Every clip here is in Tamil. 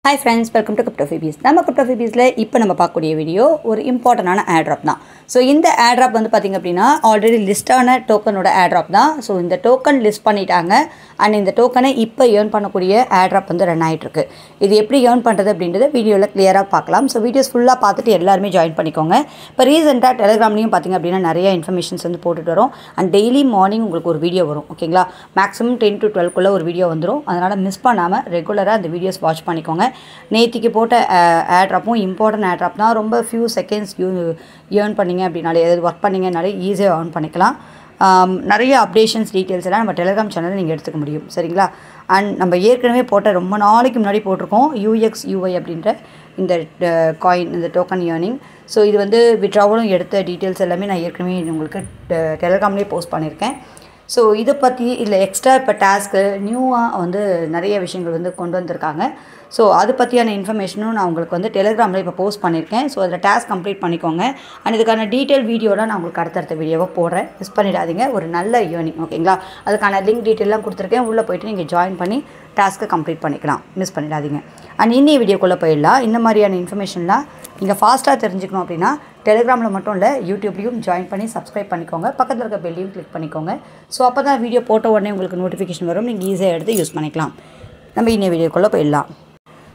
Hi friends, welcome to CryptoFeeBees. நம்ம CryptoFeeBeesல இப்போ நம்ம பார்க்கக்கூடிய வீடியோ ஒரு இம்பார்ட்டன்டான airdrop தான். ஸோ இந்த airdrop வந்து பார்த்திங்க அப்படின்னா ஆல்ரெடி லிஸ்டான டோக்கனோட airdrop தான். ஸோ இந்த டோக்கன் லிஸ்ட் பண்ணிட்டாங்க அண்ட் இந்த டோக்கனை இப்போ ஏர்ன் பண்ணக்கூடிய airdrop வந்து ரன் ஆகிட்டுருக்கு. இது எப்படி ஏர்ன் பண்ணுறது அப்படின்றத வீடியோவில் கிளியராக பார்க்கலாம். ஸோ வீடியோஸ் ஃபுல்லாக பார்த்துட்டு எல்லாருமே ஜாயின் பண்ணிக்கோங்க. இப்போ ரீசெண்டாக டெலிகிராம்லேயும் பார்த்திங்க அப்படின்னா நிறைய இன்ஃபர்மேஷன்ஸ் வந்து போட்டுட்டு வரும் அண்ட் டெய்லி மார்னிங் உங்களுக்கு ஒரு வீடியோ வரும். ஓகேங்களா, மேக்ஸிமம் 10 to 12 ஒரு வீடியோ வந்துடும். அதனால் மிஸ் பண்ணாமல் ரெகுலராக அந்த வீடியோஸ் வாட்ச் பண்ணிக்கோங்க. நேற்றுக்கு போட்ட airdropம் இம்பார்ட்டன்ட் airdrop தான். ரொம்ப ஃபியூ செகண்ட்ஸ் ஏர்ன் பண்ணிங்க அப்படின்னாலே எதாவது ஒர்க் பண்ணிங்கனாலே ஈஸியாக ஏர்ன் பண்ணிக்கலாம். நிறைய அப்டேஷன்ஸ் டீட்டெயில்ஸ் எல்லாம் நம்ம டெலிகிராம் சேனலில் நீங்கள் எடுத்துக்க முடியும். சரிங்களா, அண்ட் நம்ம ஏற்கனவே போட்ட ரொம்ப நாளைக்கு முன்னாடி போட்டிருக்கோம் UXUI அப்படின்ற இந்த காயின், இந்த டோக்கன் ஏர்னிங். ஸோ இது வந்து விட்ராவலும் எடுத்த டீட்டெயில்ஸ் எல்லாமே நான் ஏற்கனவே உங்களுக்கு டெலிகிராம்லேயே போஸ்ட் பண்ணியிருக்கேன். ஸோ இதை பற்றி இல்லை எக்ஸ்ட்ரா இப்போ டாஸ்க்கு நியூவாக வந்து நிறைய விஷயங்கள் வந்து கொண்டு வந்திருக்காங்க. ஸோ அது பற்றியான இன்ஃபர்மேஷனும் நான் உங்களுக்கு வந்து டெலிகிராமில் இப்போ போஸ்ட் பண்ணியிருக்கேன். ஸோ அதில் டாஸ்க் கம்ப்ளீட் பண்ணிக்கோங்க. அண்ட் இதுக்கான டீட்டெயில் வீடியோலாம் நான் உங்களுக்கு அடுத்தடுத்த வீடியோவை போடுறேன், மிஸ் பண்ணிடாதீங்க. ஒரு நல்ல ஏர்னிங். ஓகேங்களா, அதுக்கான லிங்க் டீட்டெயிலாம் கொடுத்துருக்கேன். உள்ளே போய்ட்டு நீங்கள் ஜாயின் பண்ணி டாஸ்க்கை கம்ப்ளீட் பண்ணிக்கலாம், மிஸ் பண்ணிடாதீங்க. அண்ட் இன்னி வீடியோக்குள்ளே போயிடலாம். இந்த மாதிரியான இன்ஃபர்மேஷன்லாம் நீங்கள் ஃபாஸ்ட்டாக தெரிஞ்சுக்கணும் அப்படின்னா டெலிகிராமில் மட்டும் இல்லை யூடியூப்லேயும் ஜாயின் பண்ணி சப்ஸ்கிரைப் பண்ணிக்கோங்க. பக்கத்தில் இருக்க பெல்லையும் கிளிக் பண்ணிக்கோங்க. ஸோ அப்போ தான் வீடியோ போட்ட உடனே உங்களுக்கு நோட்டிஃபிகேஷன் வரும், நீங்கள் ஈஸியாக எடுத்து யூஸ் பண்ணிக்கலாம். நம்ம இன்னும் வீடியோக்குள்ளே போயிடலாம்.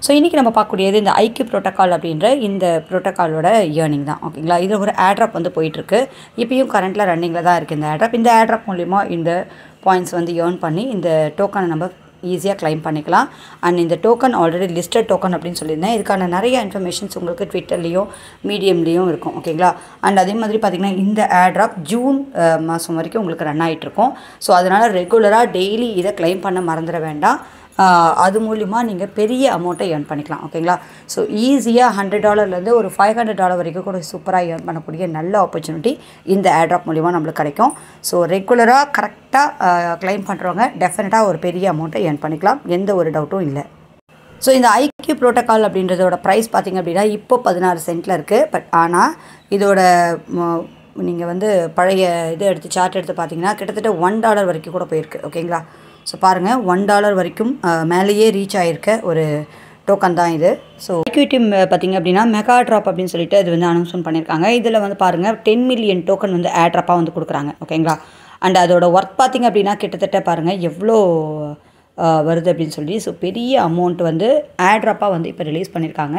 ஸோ இன்றைக்கி நம்ம பார்க்கக்கூடியது இந்த IQ ப்ரோட்டோக்கால் அப்படின்ற இந்த ப்ரோட்டோக்காலோட ஏர்னிங் தான். ஓகேங்களா, இதில் ஒரு airdrop வந்து போயிட்டுருக்கு. இப்போயும் கரண்ட்டில் ரன்னிங்கில் தான் இருக்குது இந்த airdrop. இந்த airdrop மூலிமா இந்த பாயிண்ட்ஸ் வந்து ஏர்ன் பண்ணி இந்த டோக்கனை நம்ம ஈஸியாக கிளைம் பண்ணிக்கலாம். அண்ட் இந்த டோக்கன் ஆல்ரெடி லிஸ்டட் டோக்கன் அப்படின்னு சொல்லியிருந்தேன். இதுக்கான நிறைய இன்ஃபர்மேஷன்ஸ் உங்களுக்கு ட்விட்டர்லேயும் மீடியம்லேயும் இருக்கும். ஓகேங்களா, அண்ட் அதே மாதிரி பார்த்திங்கன்னா இந்த airdrop ஜூன் மாதம் வரைக்கும் உங்களுக்கு ரன் ஆகிட்ருக்கும். ஸோ அதனால் ரெகுலராக டெய்லி இதை கிளைம் பண்ண மறந்துட வேண்டாம். அது மூலிமா நீங்கள் பெரிய அமௌண்ட்டை ஏர்ன் பண்ணிக்கலாம். ஓகேங்களா, ஸோ ஈஸியாக $100 ஒரு $500 வரைக்கும் கூட சூப்பராக ஏர்ன் பண்ணக்கூடிய நல்ல ஆப்பர்ச்சுனிட்டி இந்த airdrop மூலிமா நம்மளுக்கு கிடைக்கும். ஸோ ரெகுலராக கரெக்டாக கிளைம் பண்ணுறவங்க டெஃபினட்டாக ஒரு பெரிய அமௌண்ட்டை ஏர்ன் பண்ணிக்கலாம், எந்த ஒரு டவுட்டும் இல்லை. ஸோ இந்த IQ ப்ரோட்டோக்கால் அப்படின்றதோட ப்ரைஸ் பார்த்திங்க அப்படின்னா இப்போ 16 சென்ட்டில் இருக்குது. பட் ஆனால் இதோட நீங்கள் வந்து பழைய இது எடுத்து சார்ட் எடுத்து பார்த்தீங்கன்னா கிட்டத்தட்ட $1 வரைக்கும் கூட போயிருக்கு. ஓகேங்களா, ஸோ பாருங்கள் $1 வரைக்கும் மேலேயே ரீச் ஆகிருக்க ஒரு டோக்கன் தான் இது. ஸோ ஈக்விட்டி பார்த்திங்க அப்படின்னா மெகா ட்ராப் அப்படின்னு சொல்லிட்டு இது வந்து அனௌன்ஸ்மெண்ட் பண்ணியிருக்காங்க. இதில் வந்து பாருங்கள் 10 மில்லியன் டோக்கன் வந்து airdrop-ஆக வந்து கொடுக்குறாங்க. ஓகேங்களா, அண்ட் அதோட ஒர்க் பார்த்திங்க அப்படின்னா கிட்டத்தட்ட பாருங்கள் எவ்வளோ வருது அப்படின்னு சொல்லி. ஸோ பெரிய அமௌண்ட் வந்து airdrop-ஆக வந்து இப்போ ரிலீஸ் பண்ணியிருக்காங்க.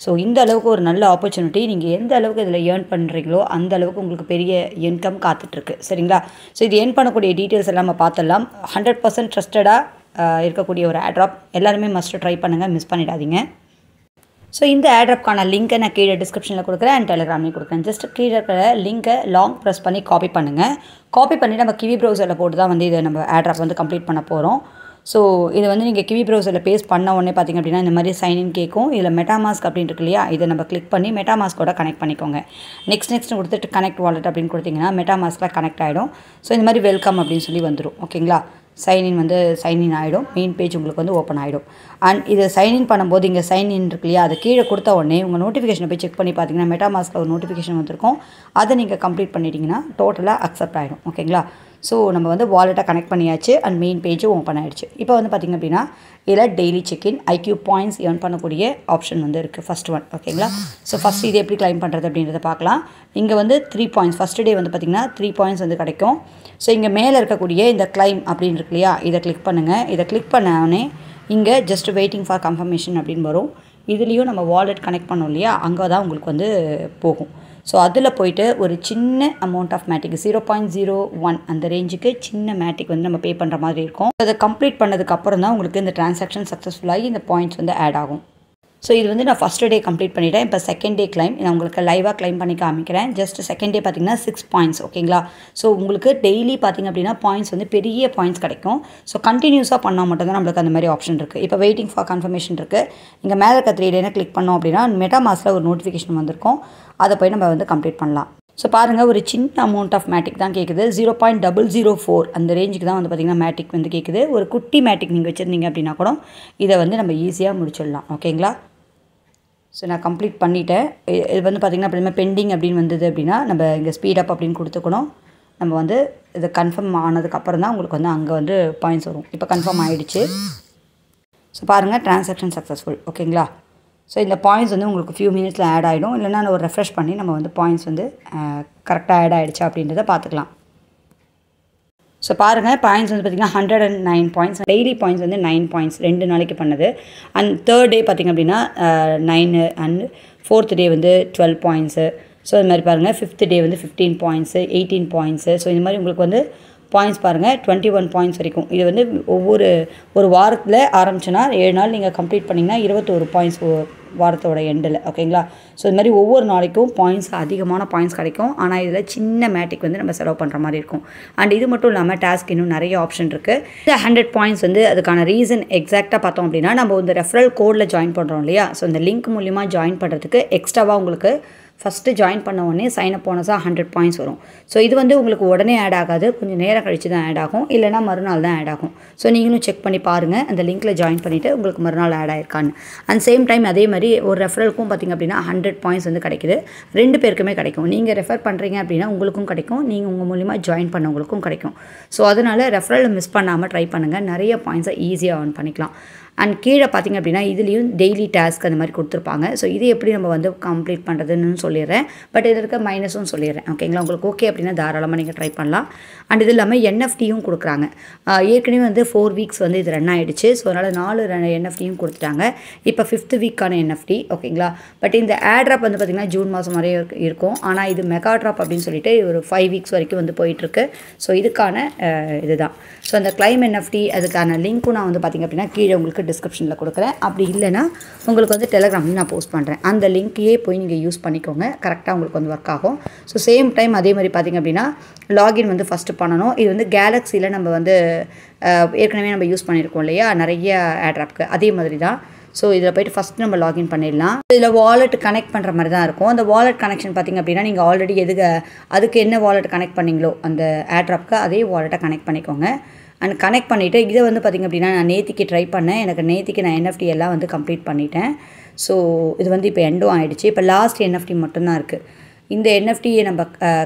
ஸோ இந்த அளவுக்கு ஒரு நல்ல ஆப்பர்ச்சுனிட்டி. நீங்கள் எந்த அளவுக்கு இதில் ஏர்ன் பண்ணுறீங்களோ அந்த அளவுக்கு உங்களுக்கு பெரிய இன்கம் காத்துட்ருக்கு. சரிங்களா, ஸோ இது ஏர்ன் பண்ணக்கூடிய டீட்டெயில்ஸ் எல்லாம் நம்ம பார்த்துடலாம். 100% ட்ரஸ்டடாக இருக்கக்கூடிய ஒரு airdrop. எல்லாருமே மஸ்ட்டு ட்ரை பண்ணுங்கள், மிஸ் பண்ணிடாதீங்க. ஸோ இந்த airdrop-க்கான லிங்க்கை நான் கீழே டிஸ்கிரிப்ஷனில் கொடுக்குறேன் அண்ட் டெலிகிராம்லேயும் கொடுக்குறேன். ஜஸ்ட் கீழே இருக்கிற லிங்க்கை லாங் ப்ரெஸ் பண்ணி காப்பி பண்ணுங்கள். காப்பி பண்ணி நம்ம கிவி ப்ரௌசரில் போட்டு தான் வந்து இதை நம்ம airdrop வந்து கம்ப்ளீட் பண்ண போகிறோம். ஸோ இதை வந்து நீங்கள் கிவி ப்ரௌசரில் பேஸ்ட் பண்ண உடனே பார்த்திங்க அப்படின்னா இந்த மாதிரி சைன்இன் கேட்கும். இதில் மெட்டாமாஸ்க் அப்படின்னு இருக்கு இல்லையா, இதை நம்ம கிளிக் பண்ணி மெட்டாமாஸ்கோட கனெக்ட் பண்ணிக்கோங்க. நெக்ஸ்ட் கொடுத்துட்டு கனெக்ட் வாலெட் அப்படின்னு கொடுத்தீங்கன்னா மெட்டாமாஸ்கில் கனெக்ட் ஆகிடும். ஸோ இந்த மாதிரி வெல்கம் அப்படின்னு சொல்லி வந்துடும். ஓகேங்களா, சைன்இன் ஆகிடும். மெயின் பேஜ் உங்களுக்கு வந்து ஓப்பன் ஆகிடும். அண்ட் இது சைன்இன் பண்ணும்போது இங்கே சைன்இன் இருக்கு இல்லையா, அதை கீழே கொடுத்த உடனே உங்கள் நோட்டிஃபிகேஷனை போய் செக் பண்ணி பார்த்தீங்கன்னா மெட்டாமாஸ்கில் ஒரு நோட்டிஃபிகேஷன் வந்திருக்கும். அதை நீங்கள் கம்ப்ளீட் பண்ணிட்டீங்கன்னா டோட்டலாக அக்செப்ட் ஆகிடும். ஓகேங்களா, ஸோ நம்ம வந்து வாலெட்டை கனெக்ட் பண்ணியாச்சு அண்ட் மெயின் பேஜும் ஓப்பன் ஆகிடுச்சு. இப்போ வந்து பார்த்திங்க அப்படின்னா இதில் daily check in IQ points earn பண்ணக்கூடிய ஆப்ஷன் வந்து இருக்குது, ஃபஸ்ட் ஒன். ஓகேங்களா, ஸோ ஃபஸ்ட் இது எப்படி கிளைம் பண்ணுறது அப்படின்றத பார்க்கலாம். இங்கே வந்து 3 பாயிண்ட்ஸ் ஃபஸ்ட் டே வந்து பார்த்திங்கன்னா 3 பாயிண்ட்ஸ் வந்து கிடைக்கும். ஸோ இங்கே மேலே இருக்கக்கூடிய இந்த கிளைம் அப்படின்னு இருக்கு இல்லையா, இதை கிளிக் பண்ணுங்கள். இதை கிளிக் பண்ணோடனே இங்கே ஜஸ்ட் வெயிட்டிங் ஃபார் கன்ஃபர்மேஷன் அப்படின்னு வரும். இதுலேயும் நம்ம வாலெட் கனெக்ட் பண்ணோம் இல்லையா, அங்கே தான் உங்களுக்கு வந்து போகும். ஸோ அதில் போய்ட்டு ஒரு சின்ன அமௌண்ட் ஆஃப் மேட்டிக் 0.01 அந்த ரேஞ்சுக்கு சின்ன மேட்டிக் வந்து நம்ம பே பண்ணுற மாதிரி இருக்கும். அதை கம்ப்ளீட் பண்ணதுக்கப்புறம் தான் உங்களுக்கு இந்த டிரான்சாக்ஷன் சக்ஸஸ்ஃபுல்லாகி இந்த பாயிண்ட்ஸ் வந்து ஆட் ஆகும். ஸோ இது வந்து நான் ஃபஸ்ட் டே கம்ப்ளீட் பண்ணிட்டேன். இப்போ செகண்ட் டே கிளைம் நான் உங்களுக்கு லைவாக கிளைம் பண்ணி காமிக்கிறேன். ஜஸ்ட் செகண்ட் டே பார்த்திங்கன்னா 6 பாயிண்ட்ஸ். ஓகேங்களா, ஸோ உங்களுக்கு டெய்லி பார்த்திங்க அப்படின்னா பாயிண்ட்ஸ் வந்து பெரிய பாயிண்ட்ஸ் கிடைக்கும். ஸோ கண்டினியூஸாக பண்ணால் மட்டும்தான் நம்மளுக்கு அந்த மாதிரி ஆப்ஷன் இருக்குது. இப்போ வெயிட்டிங் ஃபார் கன்ஃபர்மேஷன் இருக்குது. இங்கே மேலே இருக்க 3 டேனை கிளிக் பண்ணோம் அப்படின்னா மெட்டாமாஸ்கில் ஒரு நோட்டிஃபிகேஷன் வந்திருக்கும். அதை போய் நம்ம வந்து கம்ப்ளீட் பண்ணலாம். ஸோ பாருங்கள் ஒரு சின்ன அமௌண்ட் ஆஃப் மேட்டிக் தான் கேட்குது. 0.004 அந்த ரேஞ்சுக்கு தான் வந்து பார்த்திங்கன்னா மேட்டிக் வந்து கேட்குது. ஒரு குட்டி மேட்டிக் நீங்கள் வச்சுருந்தீங்க அப்படின்னா கூட இதை வந்து நம்ம ஈஸியாக முடிச்சிடலாம். ஓகேங்களா, ஸோ நான் கம்ப்ளீட் பண்ணிட்டேன். இது வந்து பார்த்திங்கன்னா அப்படின்னா பெண்டிங் அப்படின்னு வந்தது அப்படின்னா நம்ம இங்கே ஸ்பீடப் அப்படின்னு கொடுத்துக்கணும். நம்ம வந்து இது கன்ஃபார்ம் ஆனதுக்கப்புறம் தான் உங்களுக்கு வந்து அங்கே வந்து பாயிண்ட்ஸ் வரும். இப்போ கன்ஃபார்ம் ஆகிடுச்சு. ஸோ பாருங்கள் டிரான்சாக்ஷன் சக்ஸஸ்ஃபுல் ஓகேங்களா. ஸோ இந்த பாயிண்ட்ஸ் வந்து உங்களுக்கு ஃபியூ மினிட்ஸில் ஆட் ஆகிடும். இல்லைனா ஒரு ரெஃப்ரெஷ் பண்ணி நம்ம வந்து பாயிண்ட்ஸ் வந்து கரெக்டாக ஆட் ஆகிடுச்சா அப்படின்றத பார்த்துக்கலாம். ஸோ பாருங்கள் பாயிண்ட்ஸ் வந்து பார்த்திங்கன்னா 109 பாயிண்ட்ஸ். டெய்லி பாயிண்ட்ஸ் வந்து 9 பாயிண்ட்ஸ் 2 நாளைக்கு பண்ணது. அண்ட் தேர்ட் டே பார்த்திங்க அப்படின்னா 9 அண்ட் ஃபோர்த் டே வந்து 12 பாயிண்ட்ஸு. ஸோ இது மாதிரி பாருங்கள் 5th டே வந்து 15 பாயிண்ட்ஸு 18 பாயிண்ட்ஸு. ஸோ இந்த மாதிரி உங்களுக்கு வந்து பாயிண்ட்ஸ் பாருங்கள் 21 பாயிண்ட்ஸ் வரைக்கும். இது வந்து ஒரு வாரத்தில் ஆரம்பிச்சுன்னா 7 நாள் நீங்கள் கம்ப்ளீட் பண்ணிங்கன்னா 21 பாயிண்ட்ஸ் வாரத்தோட எண்டில் ஓகேங்களா. ஸோ இது மாதிரி ஒவ்வொரு நாளைக்கும் பாயிண்ட்ஸ் அதிகமான பாயிண்ட்ஸ் கிடைக்கும். ஆனால் இதில் சின்ன மேட்டிக் வந்து நம்ம செலவு பண்ணுற மாதிரி இருக்கும். அண்ட் இது மட்டும் இல்லாமல் டாஸ்க் இன்னும் நிறைய ஆப்ஷன் இருக்குது. இந்த 100 பாயிண்ட்ஸ் வந்து அதுக்கான ரீசன் எக்ஸாக்டாக பார்த்தோம் அப்படின்னா நம்ம இந்த ரெஃபரல் கோடில் ஜாயின் பண்ணுறோம் இல்லையா. ஸோ இந்த லிங்க் மூலிமா ஜாயின் பண்ணுறதுக்கு எக்ஸ்ட்ராவாக உங்களுக்கு ஃபஸ்ட்டு ஜாயின் பண்ண உடனே சைன் அப் போனஸாக 100 பாயிண்ட்ஸ் வரும். ஸோ இது வந்து உங்களுக்கு உடனே ஆட் ஆகாது, கொஞ்சம் நேரம் கழித்து தான் ஆட் ஆகும், இல்லைனா மறுநாள் தான் ஆட் ஆகும். ஸோ நீங்களும் செக் பண்ணி பாருங்கள் அந்த லிங்க்கில் ஜாயின் பண்ணிவிட்டு உங்களுக்கு மறுநாள் ஆட் ஆகிருக்கான்னு. அண்ட் சேம் டைம் அதே மாதிரி ஒரு ரெஃபரலுக்கும் பார்த்திங்க அப்படின்னா 100 பாயிண்ட்ஸ் வந்து கிடைக்குது. 2 பேருக்குமே கிடைக்கும். நீங்கள் ரெஃபர் பண்ணுறீங்க அப்படின்னா உங்களுக்கும் கிடைக்கும், நீங்கள் உங்கள் மூலிமா ஜாயின் பண்ணவங்களுக்கும் கிடைக்கும். ஸோ அதனால் ரெஃபரலை மிஸ் பண்ணாமல் ட்ரை பண்ணுங்கள். நிறைய பாயிண்ட்ஸை ஈஸியாக earn பண்ணிக்கலாம். அண்ட் கீழே பார்த்திங்க அப்படின்னா இதுலேயும் டெய்லி டாஸ்க் அந்த மாதிரி கொடுத்துருப்பாங்க. ஸோ இது எப்படி நம்ம வந்து கம்ப்ளீட் பண்ணுறதுன்னு சொல்லிடுறேன். பட் இதில் இருக்க மைனஸும் சொல்லிடுறேன் ஓகேங்களா. உங்களுக்கு ஓகே அப்படின்னா தாராளமாக நீங்கள் ட்ரை பண்ணலாம். அண்ட் இது இல்லாமல் என்எஃப்டியும் கொடுக்குறாங்க. ஏற்கனவே வந்து 4 வீக்ஸ் வந்து இது ரன் ஆகிடுச்சு. ஸோ அதனால் 4 என்எஃப்டியும் கொடுத்துட்டாங்க. இப்போ 5th வீக்கான என்எஃப்டி ஓகேங்களா. பட் இந்த ஆட்ராப் வந்து பார்த்திங்கன்னா ஜூன் மாதம் வரையும் இருக்கும். ஆனால் இது மெகா ட்ராப் அப்படின்னு சொல்லிட்டு ஒரு 5 வீக்ஸ் வரைக்கும் வந்து போயிட்டுருக்கு. ஸோ இதுக்கான இதுதான். ஸோ அந்த கிளைம் என்எஃப்டி அதுக்கான லிங்க்கும் நான் வந்து பார்த்திங்க அப்படின்னா கீழே உங்களுக்கு டிஸ்கிரிப்ஷனில் கொடுக்குறேன். அப்படி இல்லைனா உங்களுக்கு வந்து டெலகிராமில் நான் போஸ்ட் பண்ணுறேன். அந்த லிங்க்கையே போய் நீங்கள் யூஸ் பண்ணிக்கோங்க. கரெக்டாக உங்களுக்கு வந்து ஒர்க் ஆகும். ஸோ சேம் டைம் அதே மாதிரி பார்த்திங்க அப்படின்னா லாகின் வந்து ஃபஸ்ட்டு பண்ணணும். இது வந்து கேலக்ஸியில் நம்ம வந்து ஏற்கனவே நம்ம யூஸ் பண்ணியிருக்கோம் இல்லையா நிறைய ஆட்ராப்க்கு, அதே மாதிரி தான். ஸோ இதில் போய்ட்டு ஃபஸ்ட்டு நம்ம லாகின் பண்ணிடலாம். இதில் வாலெட் கனெக்ட் பண்ணுற மாதிரி தான் இருக்கும். அந்த வாலெட் கனெக்ஷன் பார்த்திங்க அப்படின்னா நீங்கள் ஆல்ரெடி அதுக்கு என்ன வாலெட் கனெக்ட் பண்ணிங்களோ அந்த ஆட்ராப்க்கு அதே வாலெட்டை கனெக்ட் பண்ணிக்கோங்க. அண்ட் கனெக்ட் பண்ணிவிட்டு இதை வந்து பார்த்திங்க அப்படின்னா நான் நேத்திக்கு ட்ரை பண்ணேன். எனக்கு நேத்திக்கு நான் என்எஃப்டி எல்லாம் வந்து கம்ப்ளீட் பண்ணிட்டேன். ஸோ இது வந்து இப்போ எண்டும் ஆகிடுச்சு. இப்போ லாஸ்ட் என்எஃப்டி மட்டும்தான் இருக்குது. இந்த என்எஃப்டியை நம்ம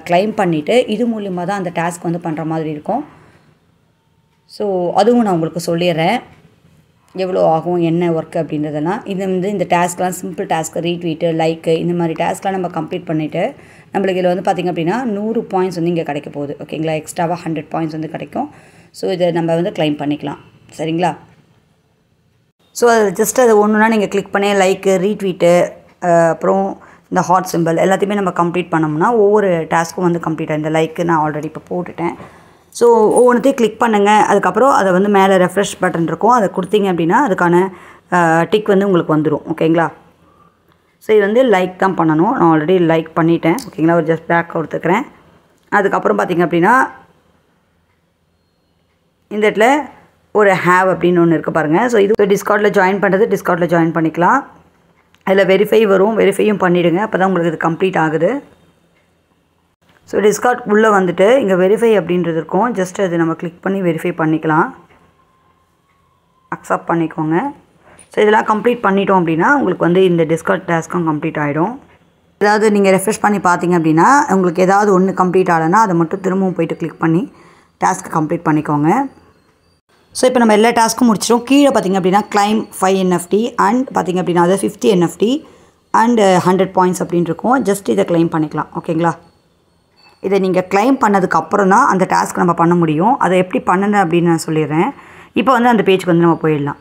கிளைம் பண்ணிவிட்டு இது மூலிமா தான் அந்த டாஸ்க் வந்து பண்ணுற மாதிரி இருக்கும். ஸோ அதுவும் நான் உங்களுக்கு சொல்லிடுறேன் எவ்வளோ ஆகும் என்ன ஒர்க்கு அப்படின்றதெல்லாம். இது வந்து இந்த டாஸ்க்லாம் சிம்பிள் டாஸ்க், ரீட்வீட்டு, லைக்கு இந்த மாதிரி டாஸ்க்லாம் நம்ம கம்ப்ளீட் பண்ணிவிட்டு நம்மளுக்கு இதில் வந்து பார்த்திங்க அப்படின்னா 100 பாயிண்ட்ஸ் வந்து இங்கே கிடைக்க போகுது ஓகேங்களா. எக்ஸ்ட்ராவாக 100 பாயிண்ட்ஸ் வந்து கிடைக்கும். ஸோ இதை நம்ம வந்து கிளைம் பண்ணிக்கலாம் சரிங்களா. ஸோ அது ஜஸ்ட் அது ஒன்றுனா நீங்கள் கிளிக் பண்ணி லைக்கு, ரீட்வீட்டு, அப்புறம் இந்த ஹாட் சிம்பிள் எல்லாத்தையுமே நம்ம கம்ப்ளீட் பண்ணோம்னா ஒவ்வொரு டாஸ்க்கும் வந்து கம்ப்ளீட். இந்த லைக்கு நான் ஆல்ரெடி இப்போ போட்டுட்டேன். ஸோ ஒவ்வொன்றையும் கிளிக் பண்ணுங்கள். அதுக்கப்புறம் அதை வந்து மேலே ரெஃப்ரெஷ் பட்டன் இருக்கும், அதை கொடுத்தீங்க அப்படின்னா அதுக்கான டிக் வந்து உங்களுக்கு வந்துடும் ஓகேங்களா. ஸோ இது வந்து லைக் தான் பண்ணணும். நான் ஆல்ரெடி லைக் பண்ணிட்டேன் ஓகேங்களா. ஒரு ஜஸ்ட் பேக் கொடுத்துக்கிறேன். அதுக்கப்புறம் பார்த்திங்க அப்படின்னா இந்த இடத்துல ஒரு ஹேவ் அப்படின்னு ஒன்று இருக்குது பாருங்கள். ஸோ இது டிஸ்கார்டில் ஜாயின் பண்ணுறது டிஸ்கார்டில் ஜாயின் பண்ணிக்கலாம். அதில் வெரிஃபை வரும், வெரிஃபையும் பண்ணிவிடுங்க. அப்போ தான் உங்களுக்கு இது கம்ப்ளீட் ஆகுது. ஸோ டிஸ்கார்ட் உள்ளே வந்துட்டு இங்கே வெரிஃபை அப்படின்றது இருக்கும். ஜஸ்ட் அது நம்ம கிளிக் பண்ணி வெரிஃபை பண்ணிக்கலாம். அக்செப்ட் பண்ணிக்கோங்க. ஸோ இதெல்லாம் கம்ப்ளீட் பண்ணிட்டோம் அப்படின்னா உங்களுக்கு வந்து இந்த டிஸ்கார்ட் டாஸ்க்கும் கம்ப்ளீட் ஆகிடும். ஏதாவது நீங்கள் ரெஃப்ரெஷ் பண்ணி பார்த்தீங்க அப்படின்னா உங்களுக்கு ஏதாவது ஒன்று கம்ப்ளீட் ஆகலைன்னா அதை மட்டும் திரும்பவும் போய்ட்டு கிளிக் பண்ணி டாஸ்க்கு கம்ப்ளீட் பண்ணிக்கோங்க. ஸோ இப்போ நம்ம எல்லா டாஸ்க்கும் முடிச்சிட்டோம். கீழே பார்த்திங்க அப்படின்னா கிளைம் 5 என்எஃப்டி அண்ட் பார்த்திங்க அப்படின்னா அது 50 என்எஃப்டி அண்ட் 100 பாயிண்ட்ஸ் அப்படின்னு இருக்கும். ஜஸ்ட் இதை கிளைம் பண்ணிக்கலாம் ஓகேங்களா. இதை நீங்கள் கிளைம் பண்ணதுக்கப்புறம் தான் அந்த டாஸ்க் நம்ம பண்ண முடியும். அதை எப்படி பண்ணுங்க அப்படின்னு நான் சொல்லிடுறேன். இப்போ வந்து அந்த பேஜுக்கு வந்து நம்ம போயிடலாம்.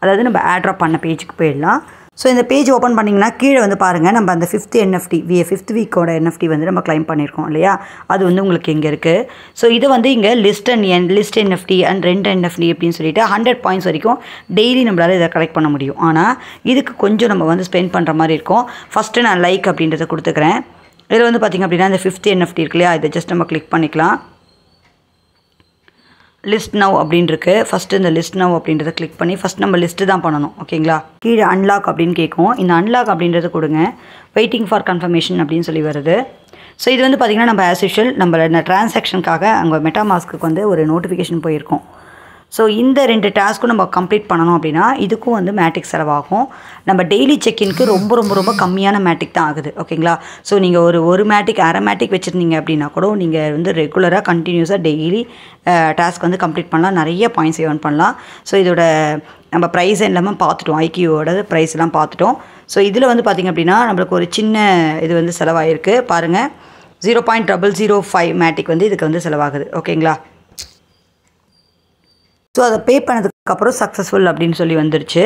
அதாவது நம்ம ஆட்ராப் பண்ண பேஜுக்கு போயிடலாம். ஸோ இந்த பேஜ் ஓப்பன் பண்ணிங்கன்னா கீழே வந்து பாருங்கள் நம்ம அந்த 5th என்எஃப்டி 5th வீக்கோட என்எஃப்டி வந்து நம்ம கிளைம் பண்ணியிருக்கோம் இல்லையா. அது வந்து உங்களுக்கு இங்கே இருக்குது. ஸோ இது வந்து இங்கே லிஸ்ட் என்எஃப்டி அண்ட் 2 என்எஃப்டி அப்படின்னு சொல்லிட்டு 100 பாயிண்ட்ஸ் வரைக்கும் டெய்லி நம்மளால் இதை கலெக்ட் பண்ண முடியும். ஆனால் இதுக்கு கொஞ்சம் நம்ம வந்து ஸ்பெண்ட் பண்ணுற மாதிரி இருக்கும். ஃபஸ்ட்டு நான் லைக் அப்படின்றத கொடுத்துக்கிறேன். இதில் வந்து பார்த்திங்க அப்படின்னா இந்த 5th என்எஃப்டி இருக்கு இல்லையா, இதை ஜஸ்ட் நம்ம கிளிக் பண்ணிக்கலாம். லிஸ்ட் நவ் அப்படின்னு இருக்குது. ஃபஸ்ட்டு இந்த லிஸ்ட் நவ் அப்படின்றத கிளிக் பண்ணி ஃபஸ்ட் நம்ம லிஸ்ட்டு தான் பண்ணணும் ஓகேங்களா. கீழே அன்லாக் அப்படின்னு கேட்கும். இந்த அன்லாக் அப்படின்றத கொடுங்க. வெயிட்டிங் ஃபார் கன்ஃபர்மேஷன் அப்படின்னு சொல்லி வருது. ஸோ இது வந்து பார்த்திங்கன்னா நம்ம ஆஸ் யூஷுவல் நம்ம இந்த ட்ரான்சாக்ஷனுக்காக அங்கே மெட்டாமாஸ்க்கு வந்து ஒரு நோட்டிஃபிகேஷன் போயிருக்கோம். ஸோ இந்த 2 டாஸ்க்கும் நம்ம கம்ப்ளீட் பண்ணணும் அப்படின்னா இதுக்கும் வந்து மேட்டிக் செலவாகும். நம்ம டெய்லி செக்இன்க்கு ரொம்ப கம்மியான மேட்டிக் தான் ஆகுது. ஓகேங்களா? ஸோ நீங்கள் ஒரு மேட்டிக் அரை மேட்டிக் வச்சுருந்தீங்க அப்படின்னா கூட நீங்கள் வந்து ரெகுலராக கண்டினியூஸாக டெய்லி டாஸ்க் வந்து கம்ப்ளீட் பண்ணலாம். நிறைய பாயிண்ட்ஸ் ஏர்ன் பண்ணலாம். ஸோ இதோட நம்ம ப்ரைஸ் எல்லாமே பார்த்துட்டோம். ஐக்யூவோட ப்ரைஸ் எல்லாம் பார்த்துட்டோம். ஸோ இதில் வந்து பார்த்திங்க அப்படின்னா நம்மளுக்கு ஒரு சின்ன இது வந்து செலவாயிருக்கு பாருங்கள். 0.005 மேட்டிக் வந்து இதுக்கு வந்து செலவாகுது. ஓகேங்களா? ஸோ அதை பே பண்ணதுக்கப்புறம் சக்ஸஸ்ஃபுல் அப்படின்னு சொல்லி வந்துருச்சு.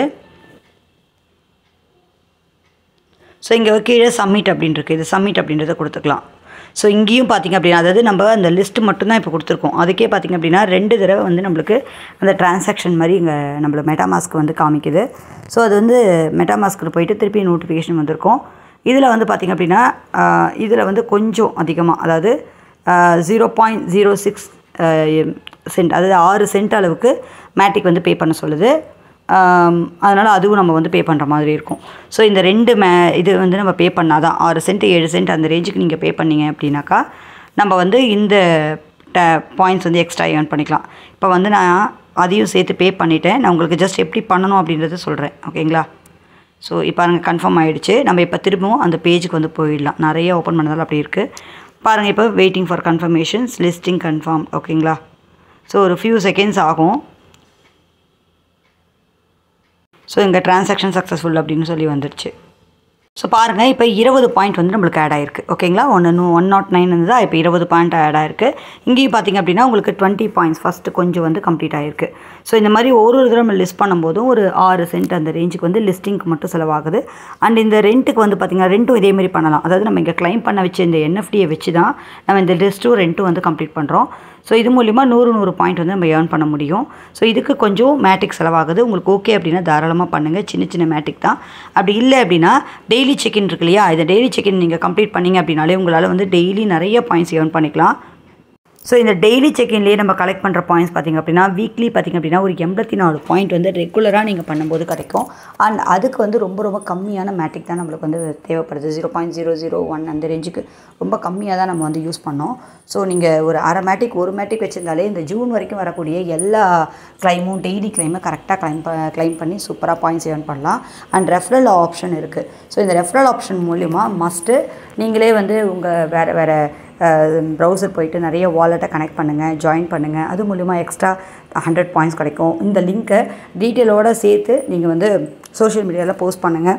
ஸோ இங்கே கீழே சப்மிட் அப்படின்னு இருக்குது. இது சப்மிட் அப்படின்றத கொடுத்துக்கலாம். ஸோ இங்கேயும் பார்த்திங்க அப்படின்னா அதாவது நம்ம அந்த லிஸ்ட்டு மட்டும்தான் இப்போ கொடுத்துருக்கோம். அதுக்கே பார்த்திங்க அப்படின்னா 2 தடவை வந்து நம்மளுக்கு அந்த டிரான்சாக்ஷன் மாதிரி இங்கே நம்மள மெட்டாமாஸ்க் வந்து காமிக்குது. ஸோ அது வந்து மெட்டாமாஸ்க்கு போயிட்டு திருப்பி நோட்டிஃபிகேஷன் வந்திருக்கும். இதில் வந்து பார்த்திங்க அப்படின்னா இதில் வந்து கொஞ்சம் அதிகமாக அதாவது 0.06 சென்ட் அதாவது 6 சென்ட் அளவுக்கு மேட்டிக் வந்து பே பண்ண சொல்லுது. அதனால் அதுவும் நம்ம வந்து பே பண்ணுற மாதிரி இருக்கும். ஸோ இந்த 2 இது வந்து நம்ம பே பண்ணால் தான் 6 சென்ட் 7 சென்ட் அந்த ரேஞ்சுக்கு நீங்கள் பே பண்ணிங்க அப்படின்னாக்கா நம்ம வந்து இந்த பாயிண்ட்ஸ் வந்து எக்ஸ்ட்ரா ஏர்ன் பண்ணிக்கலாம். இப்போ வந்து நான் அதையும் சேர்த்து பே பண்ணிவிட்டேன். நான் உங்களுக்கு ஜஸ்ட் எப்படி பண்ணணும் அப்படின்றத சொல்கிறேன். ஓகேங்களா? ஸோ இப்போ பாருங்கள் கன்ஃபார்ம் ஆகிடுச்சு. நம்ம இப்போ திரும்பவும் அந்த பேஜுக்கு வந்து போயிடலாம். நிறைய ஓப்பன் பண்ணதால் அப்படி இருக்குது. பாருங்கள் இப்போ waiting for confirmations listing confirm. ஓகேங்களா? ஸோ ஒரு ஃபியூ செகண்ட்ஸ் ஆகும். ஸோ இங்கே டிரான்சாக்ஷன் சக்ஸஸ்ஃபுல் அப்படின்னு சொல்லி வந்துடுச்சு. ஸோ பாருங்கள் இப்போ 20 பாயிண்ட் வந்து நம்மளுக்கு ஆட் ஆகிருக்கு. ஓகேங்களா? 109 இருந்ததா இப்போ 20 பாயிண்ட் ஆட் ஆகிருக்கு. இங்கேயும் பார்த்திங்க அப்படின்னா உங்களுக்கு 20 பாயிண்ட்ஸ் ஃபஸ்ட்டு கொஞ்சம் வந்து கம்ப்ளீட் ஆகிருக்கு. ஸோ இந்த மாதிரி ஒரு தடவை நம்ம லிஸ்ட் பண்ணும்போதும் ஒரு 6 சென்ட் அந்த ரேஞ்சுக்கு வந்து லிஸ்டிங்க்கு மட்டும் செலவாகுது. அண்ட் இந்த ரெண்ட்டுக்கு வந்து பார்த்திங்கன்னா ரெண்ட்டும் இதேமாரி பண்ணலாம். அதாவது நம்ம இங்கே கிளைம் பண்ண வச்சு இந்த என்எஃப்டியை வச்சு தான் நம்ம இந்த லிஸ்ட்டும் ரெண்ட்டும் வந்து கம்ப்ளீட் பண்ணுறோம். ஸோ இது மூலிமா 100 பாயிண்ட் வந்து நம்ம ஏர்ன் பண்ண முடியும். ஸோ இதுக்கு கொஞ்சம் மேட்டிக் செலவாகுது. உங்களுக்கு ஓகே அப்படின்னா தாராளமாக பண்ணுங்கள். சின்ன மேட்டிக் தான். அப்படி இல்லை அப்படின்னா டெய்லி செக்இன் இருக்கு இல்லையா, இந்த டெய்லி செக்இன் நீங்கள் கம்ப்ளீட் பண்ணிங்க அப்படின்னாலே உங்களால் வந்து டெய்லி நிறைய பாயிண்ட்ஸ் ஏர்ன் பண்ணிக்கலாம். ஸோ இந்த டெய்லி செக்இன்லேயே நம்ம கலெக்ட் பண்ணுற பாயிண்ட்ஸ் பார்த்திங்க அப்படின்னா வீக்லி பார்த்திங்க அப்படின்னா ஒரு 84 பாயிண்ட் வந்து ரெகுலராக நீங்கள் பண்ணும்போது கிடைக்கும். அண்ட் அதுக்கு வந்து ரொம்ப கம்மியான மேட்டிக் தான் நம்மளுக்கு வந்து தேவைப்படுது. 0.001 அந்த ரேஞ்சுக்கு ரொம்ப கம்மியாக தான் நம்ம வந்து யூஸ் பண்ணோம். ஸோ நீங்கள் ஒரு அரை மேட்டிக் ஒரு மேட்டிக் வச்சுருந்தாலே இந்த ஜூன் வரைக்கும் வரக்கூடிய எல்லா கிளைமும் டெய்லி கிளைமை கரெக்டாக கிளைம் பண்ணி சூப்பராக பாயிண்ட்ஸ் ஏர்ன் பண்ணலாம். அண்ட் ரெஃபரல் ஆப்ஷன் இருக்குது. ஸோ இந்த ரெஃபரல் ஆப்ஷன் மூலிமா மஸ்ட்டு நீங்களே வந்து உங்கள் வேறு ப்ரௌசர் போயிட்டு நிறைய வாலெட்டை கனெக்ட் பண்ணுங்கள், ஜாயின் பண்ணுங்கள். அது மூலிமா எக்ஸ்ட்ரா 100 பாயிண்ட்ஸ் கிடைக்கும். இந்த லிங்க்கை டீட்டெயிலோடு சேர்த்து நீங்கள் வந்து சோஷியல் மீடியாவில் போஸ்ட் பண்ணுங்கள்.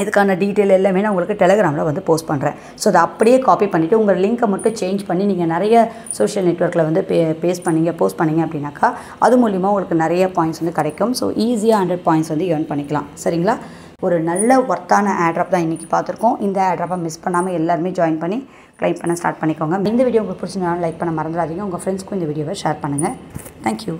இதுக்கான டீட்டெயில் எல்லாமே நான் உங்களுக்கு டெலிகிராமில் வந்து போஸ்ட் பண்ணுறேன். ஸோ அதை அப்படியே காப்பி பண்ணிவிட்டு உங்கள் லிங்க்கை மட்டும் சேஞ்ச் பண்ணி நீங்கள் நிறைய சோஷியல் நெட்வொர்க்கில் வந்து போஸ்ட் பண்ணிங்க அப்படின்னாக்கா அது மூலிமா உங்களுக்கு நிறைய பாயிண்ட்ஸ் வந்து கிடைக்கும். ஸோ ஈஸியாக 100 பாயிண்ட்ஸ் வந்து ஏர்ன் பண்ணிக்கலாம். சரிங்களா? ஒரு நல்ல ஒர்த்தான ஆட்ராப் தான் இன்றைக்கி பார்த்துருக்கோம். இந்த ஆட்ராப்பை மிஸ் பண்ணாமல் எல்லாருமே ஜாயின் பண்ணி கிளைம் பண்ண ஸ்டார்ட் பண்ணிக்கோங்க. இந்த வீடியோ உங்களுக்கு பிடிச்சிருந்தாலும் லைக் பண்ண மறந்துடாதீங்க. உங்கள் ஃப்ரெண்ட்ஸ்க்கும் இந்த வீடியோவை ஷேர் பண்ணுங்கள். தேங்க்யூ.